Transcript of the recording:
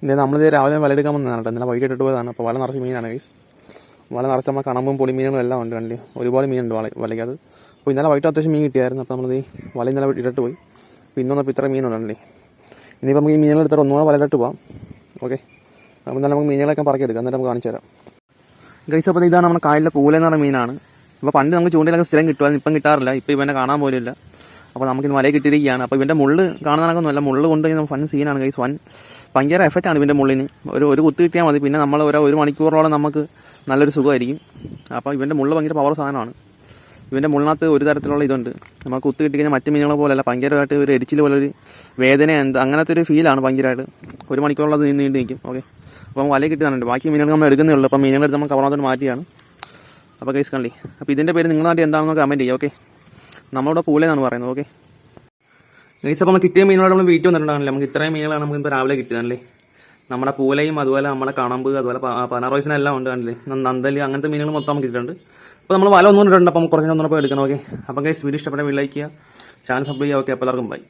ഇതേ നമ്മളിത് രാവിലെ വല എടുക്കാൻ വന്നതാണ് കേട്ടോ. ഇന്നലെ വൈകിട്ട് ഇട്ട് പോയതാണ്. അപ്പോൾ വല നിറച്ച് മീനാണ് ഗൈസ്. വല നിറച്ച് നമ്മൾ കണമ്പും പൊളിമീനുകളും എല്ലാം ഉണ്ട് കണ്ടി. ഒരുപാട് മീനുണ്ട് വലയ്ക്കത്. അപ്പോൾ ഇന്നലെ വൈകിട്ട് അത്യാവശ്യം മീൻ കിട്ടിയായിരുന്നു. അപ്പോൾ നമ്മളിത് വല ഇന്നലെ ഇട്ടിട്ട് പോയി. അപ്പോൾ ഇന്നൊന്നപ്പോൾ ഇത്ര മീനുണ്ടല്ലേ. ഇനിയിപ്പോൾ നമുക്ക് ഈ മീനുകളെടുത്തിട്ട് ഒന്നുകൂടെ വലയിട്ട് പോകാം. ഓക്കെ, അപ്പോൾ എന്നാലും നമുക്ക് മീനുകളൊക്കെ പറക്കിയെടുക്കാം. എന്നിട്ട് നമുക്ക് കാണിച്ചു തരാം ഗൈസ്. അപ്പോൾ ഇതാണ് നമ്മുടെ കായലിലെ പൂലെന്ന് പറഞ്ഞ മീനാണ്. അപ്പോൾ പണ്ട് നമുക്ക് ചൂണ്ടയിലൊക്കെ സ്ഥിരം കിട്ടുമായിരുന്നു. ഇപ്പം കിട്ടാറില്ല. ഇപ്പോൾ ഇവനെ കാണാൻ പോലും ഇല്ല. അപ്പോൾ നമുക്കിന്ന് വലയിൽ കിട്ടിയിരിക്കുകയാണ്. അപ്പോൾ ഇവൻ്റെ മുള്ള് കാണുന്നതൊന്നുമല്ല, മുള്ള് കൊണ്ട് കഴിഞ്ഞാൽ ഫൺ സീനാണ് ഗൈസ്. ഭയങ്കര എഫക്റ്റാണ് ഇവൻ്റെ മുള്ളിന്. ഒരു കുത്ത് കിട്ടിയാൽ മതി, പിന്നെ നമ്മൾ ഒരു മണിക്കൂറോളം നമുക്ക് നല്ലൊരു സുഖമായിരിക്കും. അപ്പോൾ ഇവൻ്റെ മുള്ള് ഭയങ്കര പവർ സാധനമാണ്. ഇവൻ്റെ മുള്ളിനകത്ത് ഒരു തരത്തിലുള്ള ഇതുണ്ട്. നമുക്ക് കുത്ത് കിട്ടി കഴിഞ്ഞാൽ മറ്റ് മീനുകളെ പോലെയല്ല, ഭയങ്കരമായിട്ട് ഒരു എരിച്ചിൽ പോലെ ഒരു വേദന അങ്ങനത്തെ ഒരു ഫീലാണ് ഭയങ്കരമായിട്ട്. ഒരു മണിക്കൂറോളം അത് നീണ്ടു നിൽക്കും. ഓക്കെ, അപ്പം വലയിൽ കിട്ടുന്നുണ്ട്. ബാക്കി മീനുകൾ നമ്മൾ എടുക്കുന്നേ ഉള്ളൂ. അപ്പം മീനുകളെടുത്ത് നമ്മൾ കവറിനകത്ത് മാറ്റിയാണ്. അപ്പോൾ ഗൈസ് കണ്ടി. അപ്പോൾ ഇതിൻ്റെ പേര് നിങ്ങളുടെ നാട്ടിൽ എന്താണെന്ന് കമൻറ്റ് ചെയ്യുക. ഓക്കെ, നമ്മളിവിടെ പൂലെന്നാണ് പറയുന്നത്. ഓക്കെ ഗൈസ്, അപ്പോൾ നമ്മൾ കിട്ടിയ മീനുകളോട് നമ്മൾ വീട്ടിൽ വന്നിട്ടുണ്ടാകില്ല. നമുക്ക് ഇത്രയും മീനുകളാണ് നമുക്ക് ഇപ്പോൾ രാവിലെ കിട്ടിയതല്ലേ. നമ്മുടെ പൂലയും അതുപോലെ നമ്മുടെ കണമ്പ് അതുപോലെ പനറോയ്സിനെല്ലാം ഉണ്ട് കണ്ടില്ലേ. നന്തല് അങ്ങനത്തെ മീനുകൾ മൊത്തം നമുക്ക് കിട്ടിയിട്ടുണ്ട്. അപ്പോൾ നമ്മൾ വല ഒന്നും ഇട്ടുണ്ട്. അപ്പം കുറച്ച് ഒന്നുകൂടെ എടുക്കണം. ഓക്കെ, അപ്പം ഗൈസ് വീഡിയോ ഇഷ്ടപ്പെട്ട ലൈക്ക് ചെയ്യുക, ചാനൽ സബ്സ്ക്രൈബ് ചെയ്യുക. ഓക്കെ, അപ്പോൾ എല്ലാവർക്കും ബൈ.